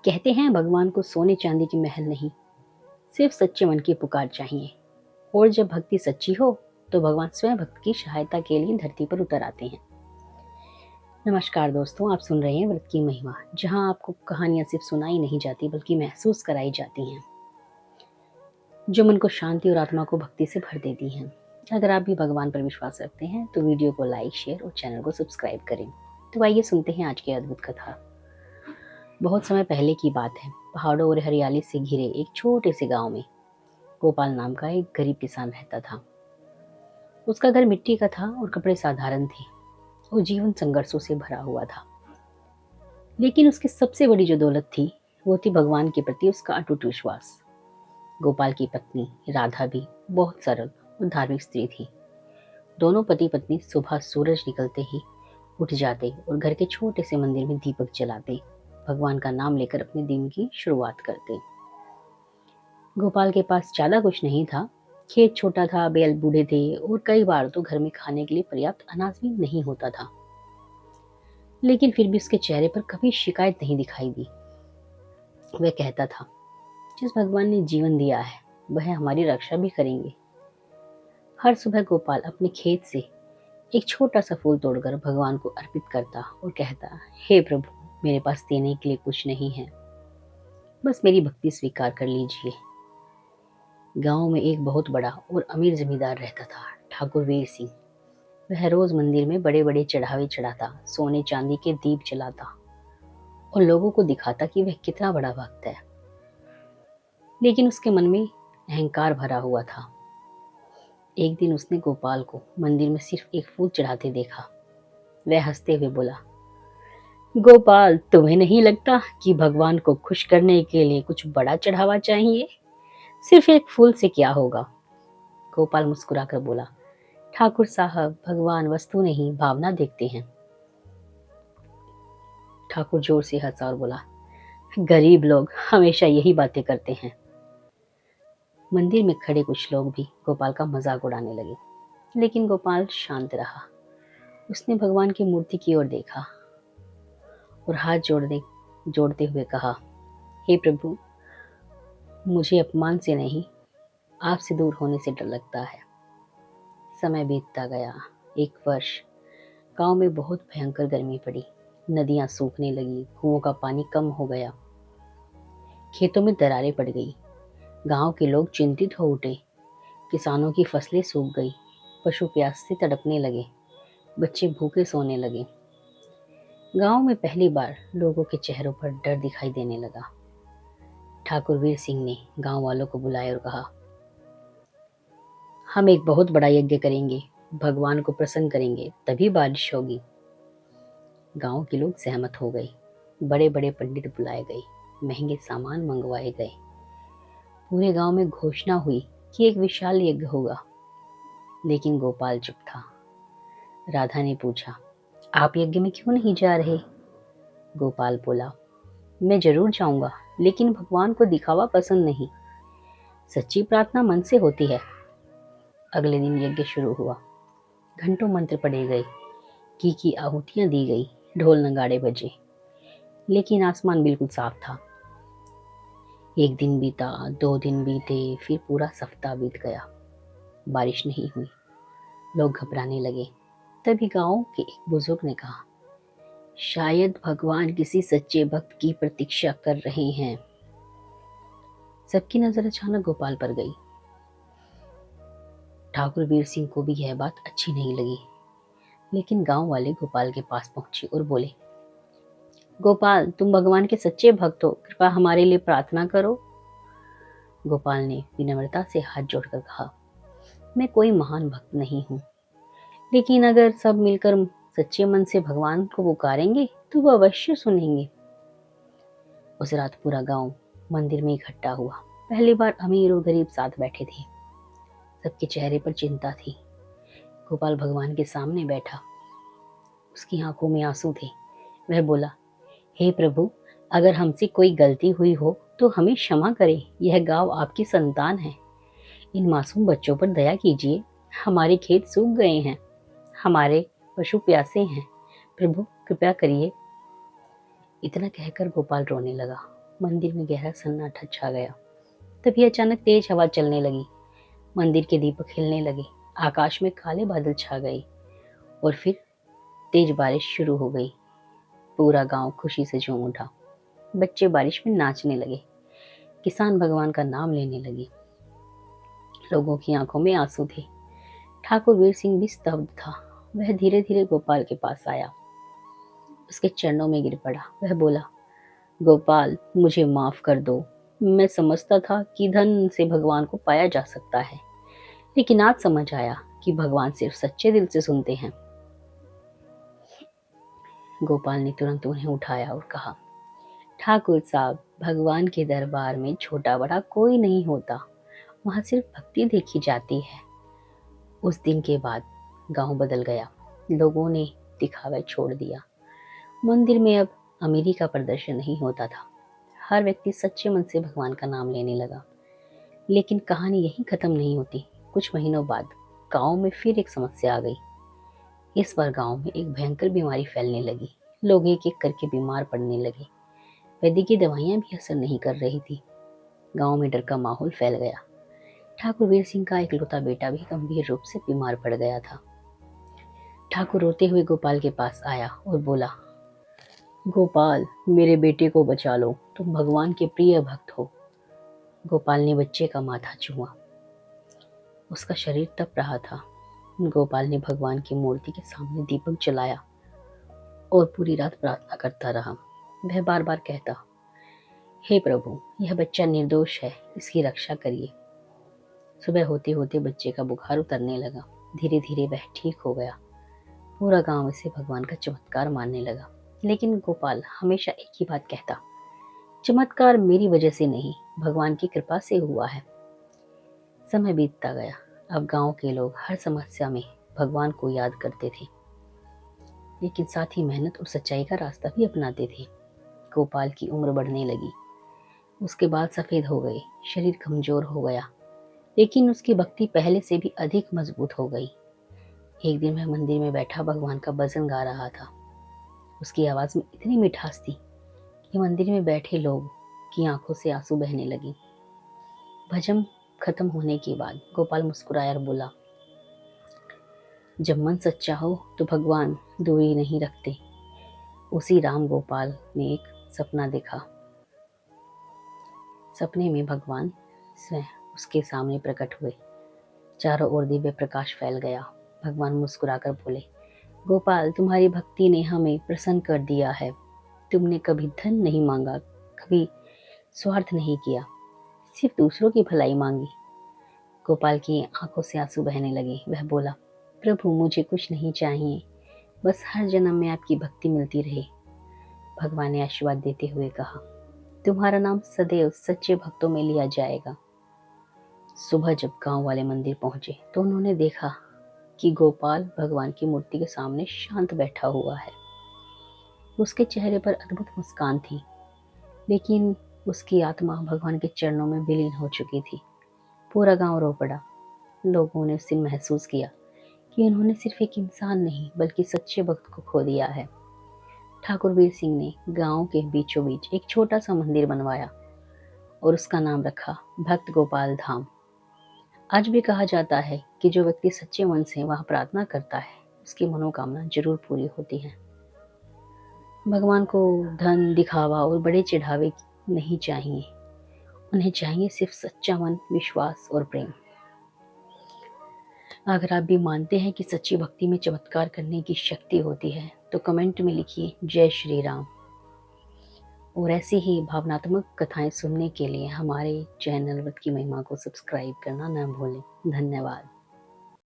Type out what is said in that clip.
कहते हैं भगवान को सोने चांदी की महल नहीं, सिर्फ सच्चे मन की पुकार चाहिए। और जब भक्ति सच्ची हो तो भगवान स्वयं भक्त की सहायता के लिए धरती पर उतर आते हैं। नमस्कार दोस्तों, आप सुन रहे हैं व्रत की महिमा, जहां आपको कहानियां सिर्फ सुनाई नहीं जाती बल्कि महसूस कराई जाती हैं, जो मन को शांति और आत्मा को भक्ति से भर देती हैं। अगर आप भी भगवान पर विश्वास रखते हैं तो वीडियो को लाइक, शेयर और चैनल को सब्सक्राइब करें। तो आइए सुनते हैं आज की अद्भुत कथा। बहुत समय पहले की बात है। पहाड़ों और हरियाली से घिरे एक छोटे से गांव में गोपाल नाम का एक गरीब किसान रहता था। उसका घर मिट्टी का था और कपड़े साधारण थे और जीवन संघर्षों से भरा हुआ था। लेकिन उसकी सबसे बड़ी जो दौलत थी वो थी भगवान के प्रति उसका अटूट विश्वास। गोपाल की पत्नी राधा भी बहुत सरल और धार्मिक स्त्री थी। दोनों पति पत्नी सुबह सूरज निकलते ही उठ जाते और घर के छोटे से मंदिर में दीपक जलाते, भगवान का नाम लेकर अपने दिन की शुरुआत करते। गोपाल के पास ज्यादा कुछ नहीं था। खेत छोटा था, बैल बूढ़े थे और कई बार तो घर में खाने के लिए पर्याप्त अनाज भी नहीं होता था। लेकिन फिर भी उसके चेहरे पर कभी शिकायत नहीं दिखाई दी। वह कहता था, जिस भगवान ने जीवन दिया है वह हमारी रक्षा भी करेंगे। हर सुबह गोपाल अपने खेत से एक छोटा सा फूल तोड़कर भगवान को अर्पित करता और कहता, हे प्रभु, मेरे पास देने के लिए कुछ नहीं है, बस मेरी भक्ति स्वीकार कर लीजिए। गांव में एक बहुत बड़ा और अमीर जमींदार रहता था, ठाकुर वीर सिंह। वह रोज मंदिर में बड़े बड़े चढ़ावे चढ़ाता, सोने चांदी के दीप जलाता और लोगों को दिखाता कि वह कितना बड़ा भक्त है। लेकिन उसके मन में अहंकार भरा हुआ था। एक दिन उसने गोपाल को मंदिर में सिर्फ एक फूल चढ़ाते देखा। वह हंसते हुए बोला, गोपाल, तुम्हें नहीं लगता कि भगवान को खुश करने के लिए कुछ बड़ा चढ़ावा चाहिए? सिर्फ एक फूल से क्या होगा? गोपाल मुस्कुराकर बोला, ठाकुर साहब, भगवान वस्तु नहीं भावना देखते हैं। ठाकुर जोर से हंसा और बोला, गरीब लोग हमेशा यही बातें करते हैं। मंदिर में खड़े कुछ लोग भी गोपाल का मजाक उड़ाने लगे, लेकिन गोपाल शांत रहा। उसने भगवान की मूर्ति की ओर देखा और हाथ जोड़ते हुए कहा, हे प्रभु, मुझे अपमान से नहीं, आपसे दूर होने से डर लगता है। समय बीतता गया। एक वर्ष गांव में बहुत भयंकर गर्मी पड़ी। नदियां सूखने लगी, कुओं का पानी कम हो गया, खेतों में दरारें पड़ गई। गांव के लोग चिंतित हो उठे। किसानों की फसलें सूख गई, पशु प्यास से तड़पने लगे, बच्चे भूखे सोने लगे। गांव में पहली बार लोगों के चेहरों पर डर दिखाई देने लगा। ठाकुर वीर सिंह ने गांव वालों को बुलाया और कहा, हम एक बहुत बड़ा यज्ञ करेंगे, भगवान को प्रसन्न करेंगे, तभी बारिश होगी। गांव के लोग सहमत हो गए। बड़े बड़े पंडित बुलाए गए, महंगे सामान मंगवाए गए। पूरे गांव में घोषणा हुई कि एक विशाल यज्ञ होगा। लेकिन गोपाल चुप था। राधा ने पूछा, आप यज्ञ में क्यों नहीं जा रहे? गोपाल बोला, मैं जरूर जाऊंगा, लेकिन भगवान को दिखावा पसंद नहीं। सच्ची प्रार्थना मन से होती है। अगले दिन यज्ञ शुरू हुआ। घंटों मंत्र पढ़े गए, घी की आहुतियां दी गई, ढोल नगाड़े बजे, लेकिन आसमान बिल्कुल साफ था। एक दिन बीता, 2 दिन बीते, फिर पूरा सप्ताह बीत गया। बारिश नहीं हुई। लोग घबराने लगे। तभी गांव के एक बुजुर्ग ने कहा, शायद भगवान किसी सच्चे भक्त की प्रतीक्षा कर रहे हैं। सबकी नजर अचानक गोपाल पर गई। ठाकुर वीर सिंह को भी यह बात अच्छी नहीं लगी, लेकिन गांव वाले गोपाल के पास पहुंचे और बोले, गोपाल, तुम भगवान के सच्चे भक्त हो, कृपया हमारे लिए प्रार्थना करो। गोपाल ने विनम्रता से हाथ जोड़कर कहा, मैं कोई महान भक्त नहीं हूँ, लेकिन अगर सब मिलकर सच्चे मन से भगवान को पुकारेंगे तो वो अवश्य सुनेंगे। उस रात पूरा गांव मंदिर में इकट्ठा हुआ। पहली बार अमीर और गरीब साथ बैठे थे। सबके चेहरे पर चिंता थी। गोपाल भगवान के सामने बैठा। उसकी आंखों में आंसू थे। वह बोला, हे प्रभु, अगर हमसे कोई गलती हुई हो तो हमें क्षमा करें। यह गांव आपकी संतान है। इन मासूम बच्चों पर दया कीजिए। हमारे खेत सूख गए हैं, हमारे पशु प्यासे हैं। प्रभु, कृपया करिए। इतना कहकर गोपाल रोने लगा। मंदिर में गहरा सन्नाटा छा गया। तभी अचानक तेज हवा चलने लगी, मंदिर के दीपक हिलने लगे, आकाश में काले बादल छा गए और फिर तेज बारिश शुरू हो गई। पूरा गांव खुशी से झूम उठा। बच्चे बारिश में नाचने लगे, किसान भगवान का नाम लेने लगे। लोगों की आंखों में आंसू थे। ठाकुर वीर सिंह भी स्तब्ध था। वह धीरे धीरे गोपाल के पास आया, उसके चरणों में गिर पड़ा। वह बोला, गोपाल, मुझे माफ कर दो। मैं समझता था कि धन से भगवान को पाया जा सकता है, लेकिन आज समझ आया कि भगवान सिर्फ सच्चे दिल से सुनते हैं। गोपाल ने तुरंत उन्हें उठाया और कहा, ठाकुर साहब, भगवान के दरबार में छोटा बड़ा कोई नहीं होता, वहां सिर्फ भक्ति देखी जाती है। उस दिन के बाद गांव बदल गया। लोगों ने दिखावा छोड़ दिया। मंदिर में अब अमीरी का प्रदर्शन नहीं होता था। हर व्यक्ति सच्चे मन से भगवान का नाम लेने लगा। लेकिन कहानी यहीं खत्म नहीं होती। कुछ महीनों बाद गांव में फिर एक समस्या आ गई। इस बार गांव में एक भयंकर बीमारी फैलने लगी। लोग एक एक करके बीमार पड़ने लगे। वैद्य दवाइयां भी असर नहीं कर रही थी। गांव में डर का माहौल फैल गया। ठाकुर वीर सिंह का इकलौता बेटा भी गंभीर रूप से बीमार पड़ गया था। ठाकुर रोते हुए गोपाल के पास आया और बोला, गोपाल, मेरे बेटे को बचा लो, तुम भगवान के प्रिय भक्त हो। गोपाल ने बच्चे का माथा छुआ। उसका शरीर तप रहा था। गोपाल ने भगवान की मूर्ति के सामने दीपक जलाया और पूरी रात प्रार्थना करता रहा। वह बार बार कहता, हे प्रभु, यह बच्चा निर्दोष है, इसकी रक्षा करिए। सुबह होते होते बच्चे का बुखार उतरने लगा। धीरे धीरे वह ठीक हो गया। पूरा गांव इसे भगवान का चमत्कार मानने लगा। लेकिन गोपाल हमेशा एक ही बात कहता, चमत्कार मेरी वजह से नहीं, भगवान की कृपा से हुआ है। समय बीतता गया। अब गांव के लोग हर समस्या में भगवान को याद करते थे, लेकिन साथ ही मेहनत और सच्चाई का रास्ता भी अपनाते थे। गोपाल की उम्र बढ़ने लगी। उसके बाल सफेद हो गए, शरीर कमजोर हो गया, लेकिन उसकी भक्ति पहले से भी अधिक मजबूत हो गई। एक दिन वह मंदिर में बैठा भगवान का भजन गा रहा था। उसकी आवाज में इतनी मिठास थी कि मंदिर में बैठे लोग की आंखों से आंसू बहने लगे। भजन खत्म होने के बाद गोपाल मुस्कुराया और बोला, जब मन सच्चा हो तो भगवान दूरी नहीं रखते। उसी राम गोपाल ने एक सपना देखा। सपने में भगवान स्वयं उसके सामने प्रकट हुए। चारों ओर दिव्य प्रकाश फैल गया। भगवान मुस्कुराकर बोले, गोपाल, तुम्हारी भक्ति ने हमें प्रसन्न कर दिया है। तुमने कभी धन नहीं मांगा, कभी स्वार्थ नहीं किया, सिर्फ दूसरों की भलाई मांगी। गोपाल की आंखों से आंसू बहने लगे। वह बोला, प्रभु, मुझे कुछ नहीं चाहिए, बस हर जन्म में आपकी भक्ति मिलती रहे। भगवान ने आशीर्वाद देते हुए कहा, तुम्हारा नाम सदैव सच्चे भक्तों में लिया जाएगा। सुबह जब गांव वाले मंदिर पहुंचे तो उन्होंने देखा कि गोपाल भगवान की मूर्ति के सामने शांत बैठा हुआ है। उसके चेहरे पर अद्भुत मुस्कान थी, लेकिन उसकी आत्मा भगवान के चरणों में विलीन हो चुकी थी। पूरा गांव रो पड़ा। लोगों ने उस दिन महसूस किया कि उन्होंने सिर्फ एक इंसान नहीं बल्कि सच्चे भक्त को खो दिया है। ठाकुर वीर सिंह ने गांव के बीचों बीच एक छोटा सा मंदिर बनवाया और उसका नाम रखा भक्त गोपाल धाम। आज भी कहा जाता है कि जो व्यक्ति सच्चे मन से वहां प्रार्थना करता है, उसकी मनोकामना जरूर पूरी होती है। भगवान को धन, दिखावा और बड़े चढ़ावे नहीं चाहिए। उन्हें चाहिए सिर्फ सच्चा मन, विश्वास और प्रेम। अगर आप भी मानते हैं कि सच्ची भक्ति में चमत्कार करने की शक्ति होती है तो कमेंट में लिखिए जय श्री राम। और ऐसी ही भावनात्मक कथाएं सुनने के लिए हमारे चैनल व्रत की महिमा को सब्सक्राइब करना न भूलें। धन्यवाद।